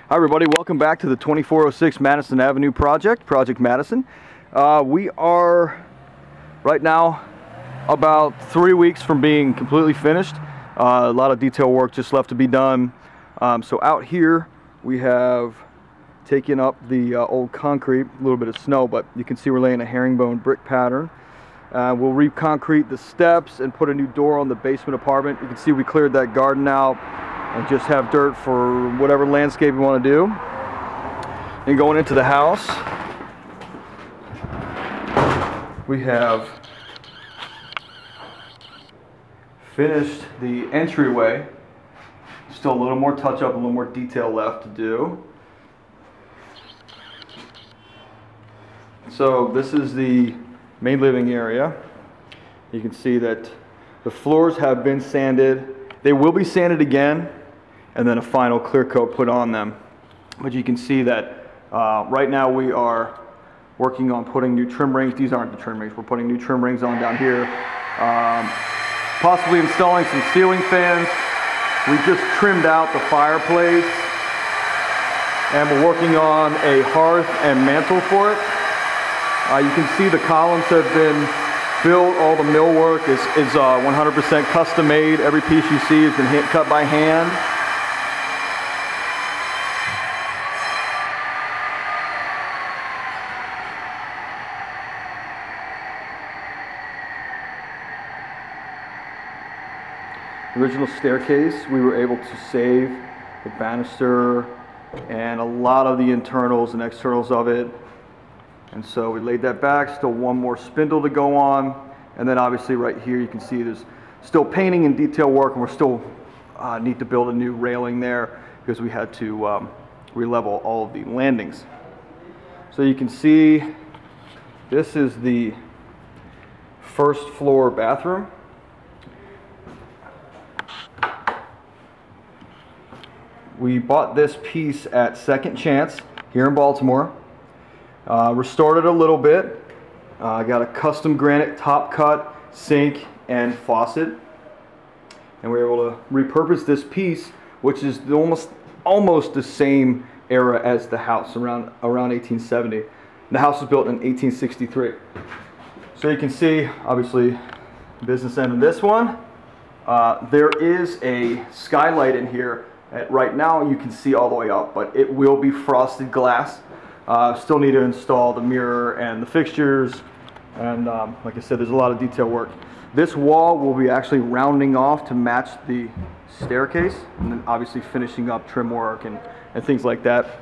Hi everybody, welcome back to the 2406 Madison Avenue project, Project Madison. We are right now about 3 weeks from being completely finished. A lot of detail work just left to be done. So out here we have taken up the old concrete, a little bit of snow, but you can see we're laying a herringbone brick pattern. We'll re-concrete the steps and put a new door on the basement apartment. You can see we cleared that garden out and just have dirt for whatever landscape you want to do. And going into the house, we have finished the entryway. Still a little more touch up, a little more detail left to do. So this is the main living area. You can see that the floors have been sanded. They will be sanded again, and then a final clear coat put on them. But you can see that right now we are working on putting new trim rings. These aren't the trim rings. We're putting new trim rings on down here. Possibly installing some ceiling fans. We just trimmed out the fireplace, and we're working on a hearth and mantle for it. You can see the columns have been built. All the millwork is 100% custom made. Every piece you see has been cut by hand. The original staircase, we were able to save the banister and a lot of the internals and externals of it. And so we laid that back, still one more spindle to go on. And then obviously right here you can see there's still painting and detail work, and we're still need to build a new railing there because we had to re-level all of the landings. So you can see this is the first floor bathroom. We bought this piece at Second Chance here in Baltimore. Restored it a little bit. Got a custom granite top cut, sink, and faucet. And we were able to repurpose this piece, which is almost the same era as the house, around 1870. The house was built in 1863. So you can see, obviously, business end of this one. There is a skylight in here. Right now you can see all the way up, but it will be frosted glass. Still need to install the mirror and the fixtures, and like I said, there's a lot of detail work. This wall will be actually rounding off to match the staircase, and then obviously finishing up trim work and things like that.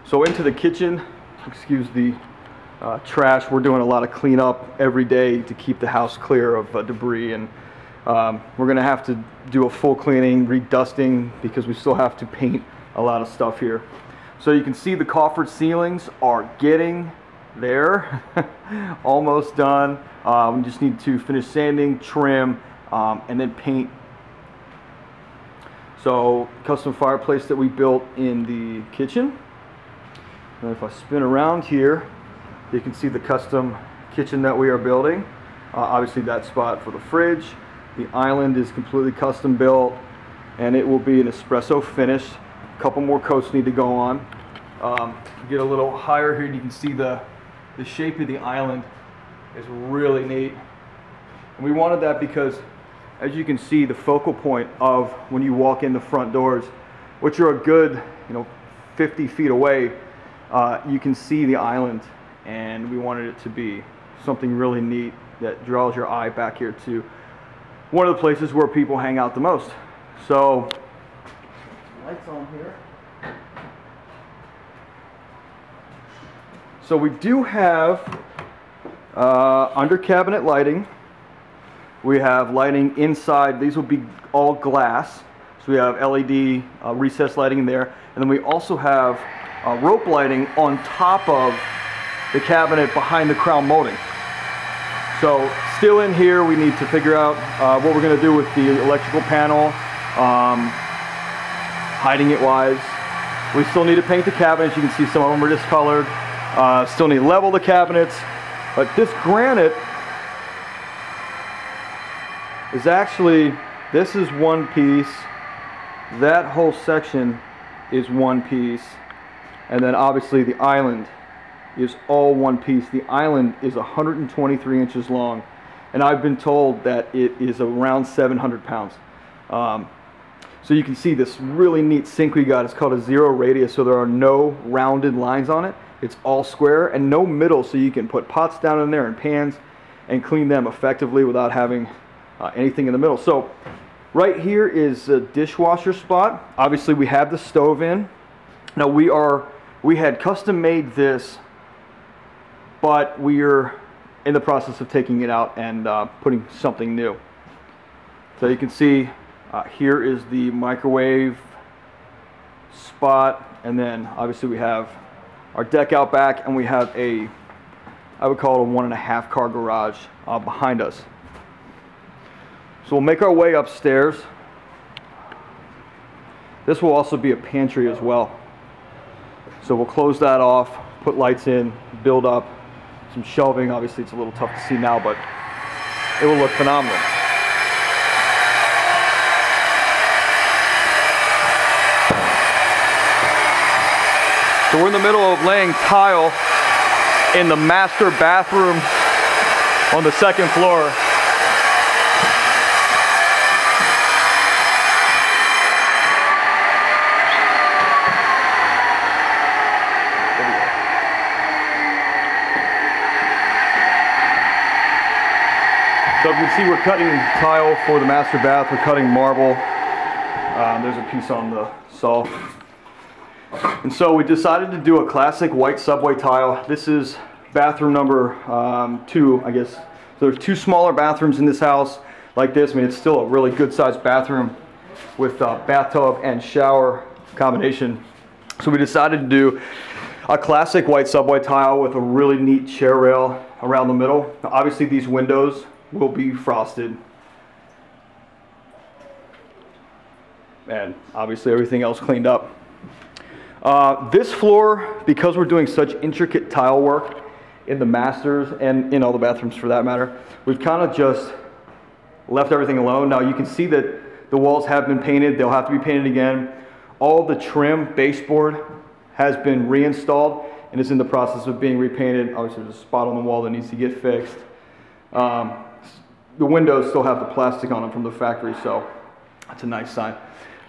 So into the kitchen, excuse the trash, we're doing a lot of cleanup every day to keep the house clear of debris, and we're going to have to do a full cleaning, redusting, because we still have to paint a lot of stuff here. So you can see the coffered ceilings are getting there. Almost done. We just need to finish sanding, trim, and then paint. So custom fireplace that we built in the kitchen. And if I spin around here, you can see the custom kitchen that we are building. Obviously that spot for the fridge. The island is completely custom built, and it will be an espresso finish. A couple more coats need to go on. Get a little higher here, and you can see the shape of the island is really neat. And we wanted that because, as you can see, the focal point of when you walk in the front doors, which are a good 50 feet away, you can see the island, and we wanted it to be something really neat that draws your eye back here to one of the places where people hang out the most. So, lights on here. So we do have under cabinet lighting. We have lighting inside. These will be all glass. So we have LED recessed lighting in there. And then we also have rope lighting on top of the cabinet behind the crown molding. So still in here, we need to figure out what we're going to do with the electrical panel, hiding it wise. We still need to paint the cabinets. You can see some of them are discolored. Still need to level the cabinets. But this granite is actually, this is one piece, that whole section is one piece, and then obviously the island is all one piece. The island is 123 inches long, and I've been told that it is around 700 pounds. So you can see this really neat sink we got. It's called a zero radius, so there are no rounded lines on it. It's all square and no middle, so you can put pots down in there and pans and clean them effectively without having anything in the middle. So right here is a dishwasher spot. Obviously we have the stove in. Now we had custom made this, but we're in the process of taking it out and putting something new. So you can see here is the microwave spot, and then obviously we have our deck out back, and we have I would call it a 1.5 car garage behind us. So we'll make our way upstairs. This will also be a pantry as well. So we'll close that off, put lights in, build up some shelving. Obviously it's a little tough to see now, but it will look phenomenal. So we're in the middle of laying tile in the master bathroom on the second floor. So you can see we're cutting tile for the master bath. We're cutting marble. There's a piece on the saw. And so we decided to do a classic white subway tile. This is bathroom number 2, I guess. So there's 2 smaller bathrooms in this house like this. I mean, it's still a really good sized bathroom with bathtub and shower combination. So we decided to do a classic white subway tile with a really neat chair rail around the middle. Now, obviously these windows will be frosted. And obviously everything else cleaned up. This floor, because we're doing such intricate tile work in the masters and in all the bathrooms for that matter, we've kind of just left everything alone. Now you can see that the walls have been painted. They'll have to be painted again. All the trim baseboard has been reinstalled and is in the process of being repainted. Obviously there's a spot on the wall that needs to get fixed. The windows still have the plastic on them from the factory, so that's a nice sign.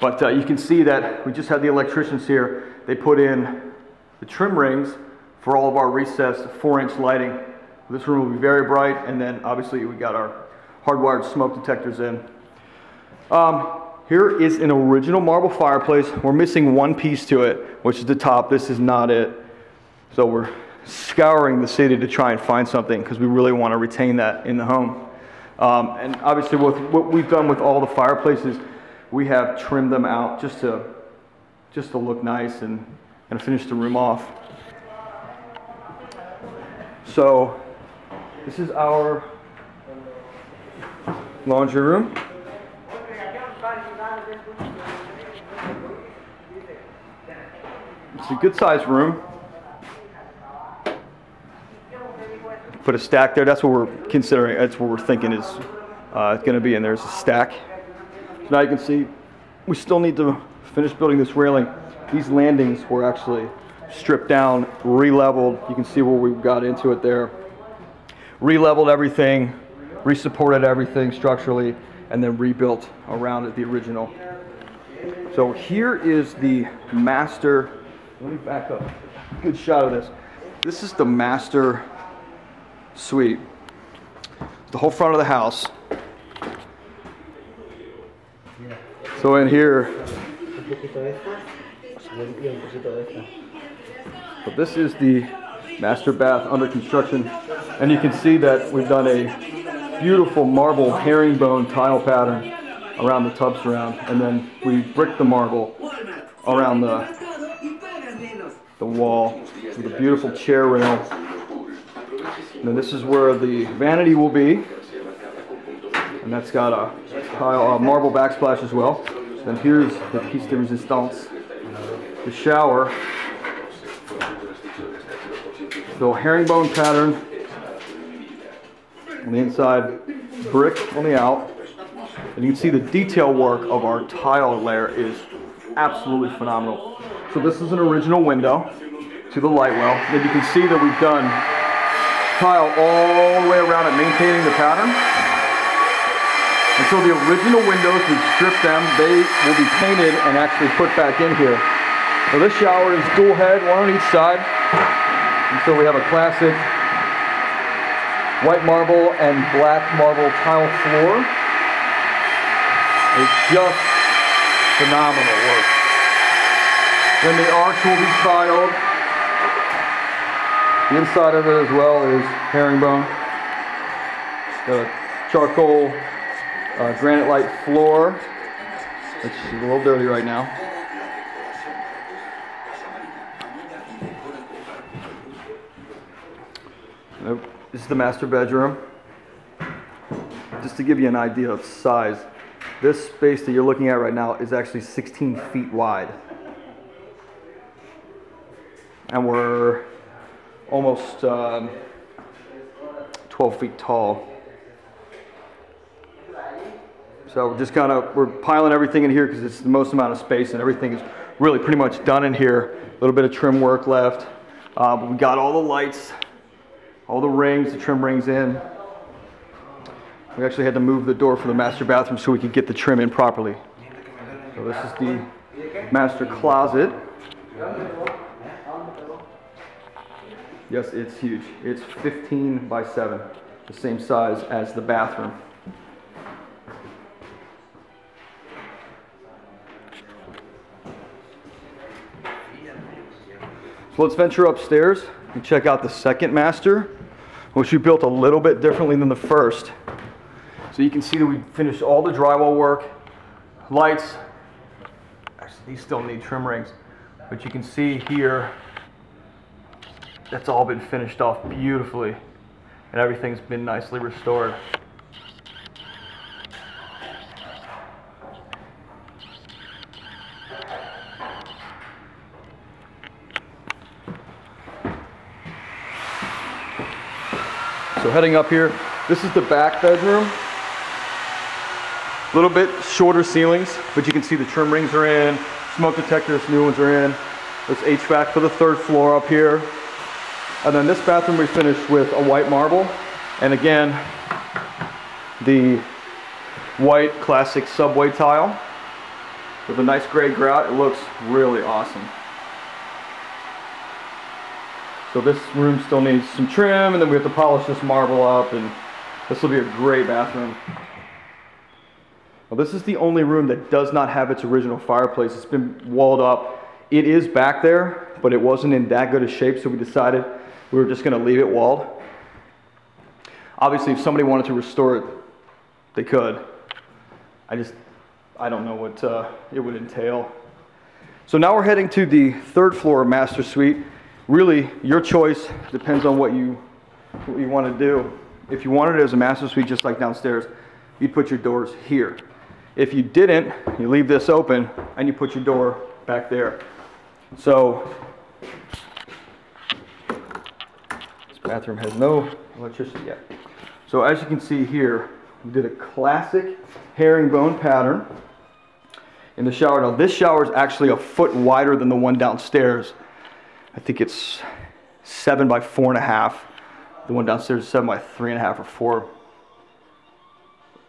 But you can see that we just had the electricians here. They put in the trim rings for all of our recessed 4-inch lighting. This room will be very bright, and then obviously we got our hardwired smoke detectors in. Here is an original marble fireplace. We're missing one piece to it, which is the top. This is not it. So we're scouring the city to try and find something because we really want to retain that in the home. And obviously with what we've done with all the fireplaces, we have trimmed them out just to look nice and finish the room off. So this is our laundry room. It's a good sized room. Put a stack there. That's what we're considering. That's what we're thinking is going to be. And there's a stack. So now you can see we still need to finish building this railing. These landings were actually stripped down, re-leveled. You can see where we got into it there. Re-leveled everything, re-supported everything structurally, and then rebuilt around it, the original. So here is the master. Let me back up. Good shot of this. This is the master suite. The whole front of the house. So in here, so this is the master bath under construction, and you can see that we've done a beautiful marble herringbone tile pattern around the tub surround, and then we bricked the marble around the wall with a beautiful chair rail. And then this is where the vanity will be, and that's got a marble backsplash as well. Then here's the piece de resistance, the shower. So herringbone pattern on the inside, brick on the out. And you can see the detail work of our tile layer is absolutely phenomenal. So this is an original window to the light well. And you can see that we've done tile all the way around it, maintaining the pattern. And so the original windows, we've stripped them. They will be painted and actually put back in here. So this shower is dual head, one on each side. And so we have a classic white marble and black marble tile floor. It's just phenomenal work. Then the arch will be tiled. The inside of it as well is herringbone. Got a charcoal granite light floor. It's a little dirty right now. Nope. This is the master bedroom. Just to give you an idea of size, this space that you're looking at right now is actually 16 feet wide. And we're almost 12 feet tall. So we're piling everything in here because it's the most amount of space, and everything is really pretty much done in here. A little bit of trim work left. But we got all the lights, all the rings, the trim rings in. We actually had to move the door for the master bathroom so we could get the trim in properly. So this is the master closet. Yes, it's huge. It's 15 by 7, the same size as the bathroom. So let's venture upstairs and check out the second master, which we built a little bit differently than the first. So you can see that we finished all the drywall work, lights. Actually, these still need trim rings, but you can see here that's all been finished off beautifully, and everything's been nicely restored. So heading up here, this is the back bedroom. A little bit shorter ceilings, but you can see the trim rings are in, smoke detectors, new ones are in. There's HVAC for the third floor up here. And then this bathroom we finished with a white marble, and again, the white classic subway tile with a nice gray grout. It looks really awesome. So this room still needs some trim, and then we have to polish this marble up, and this will be a great bathroom. Well, this is the only room that does not have its original fireplace. It's been walled up. It is back there, but it wasn't in that good a shape, so we decided we were just going to leave it walled. Obviously, if somebody wanted to restore it, they could. I don't know what it would entail. So now we're heading to the third floor master suite. Really, your choice depends on what you want to do. If you wanted it as a master suite, just like downstairs, you'd put your doors here. If you didn't, you leave this open and you put your door back there. So this bathroom has no electricity yet. So as you can see here, we did a classic herringbone pattern in the shower. Now this shower is actually a foot wider than the one downstairs. I think it's 7 by 4.5. The one downstairs is 7 by 3.5 or 4.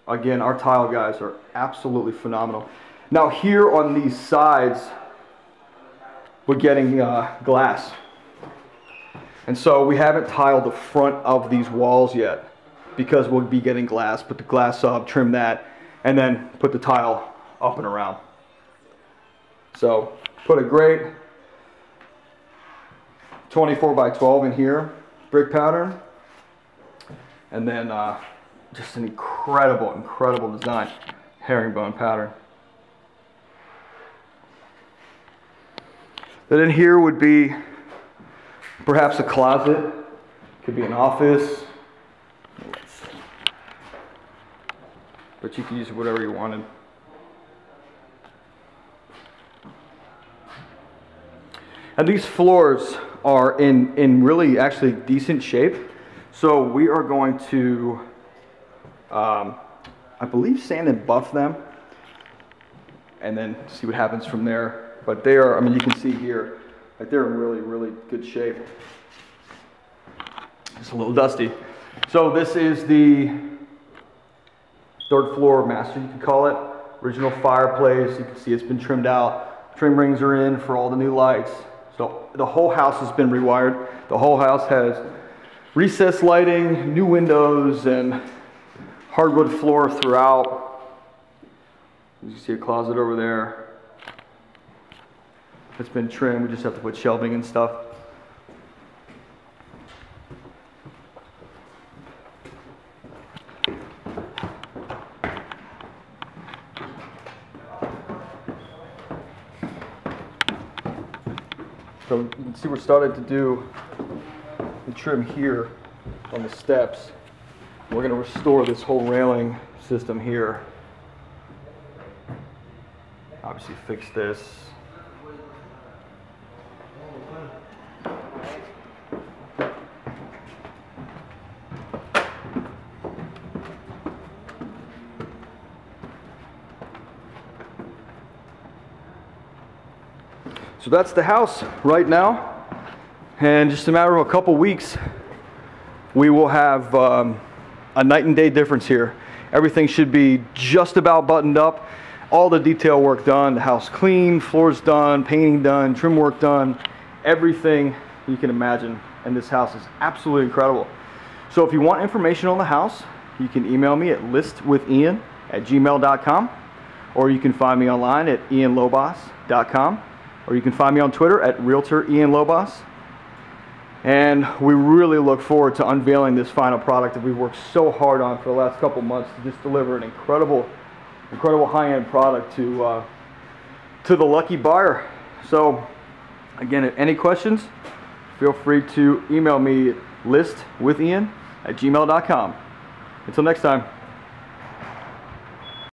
Again, our tile guys are absolutely phenomenal. Now here on these sides, we're getting glass. And so we haven't tiled the front of these walls yet because we'll be getting glass. Put the glass up, trim that, and then put the tile up and around. So put a great 24 by 12 in here, brick pattern, and then just an incredible design, herringbone pattern. Then in here would be perhaps a closet, could be an office, but you can use whatever you wanted. And these floors are in really actually decent shape. So we are going to I believe, sand and buff them, and then see what happens from there. But they are, I mean, you can see here, like they're in really, really good shape. It's a little dusty. So this is the 3rd floor master, you could call it. Original fireplace. You can see it's been trimmed out. Trim rings are in for all the new lights. So the whole house has been rewired. The whole house has recessed lighting, new windows, and hardwood floor throughout. You see a closet over there. It's been trimmed. We just have to put shelving and stuff. So you can see we're starting to do the trim here on the steps. We're going to restore this whole railing system here. Obviously fix this. So that's the house right now, and just a matter of a couple weeks we will have a night and day difference here. Everything should be just about buttoned up, all the detail work done, the house clean, floors done, painting done, trim work done, everything you can imagine. And this house is absolutely incredible. So if you want information on the house, you can email me at listwithian@gmail.com, or you can find me online at ianlobos.com. Or you can find me on Twitter at RealtorIanLobos. And we really look forward to unveiling this final product that we've worked so hard on for the last couple months to just deliver an incredible high-end product to the lucky buyer. So again, any questions, feel free to email me at listwithian@gmail.com. Until next time.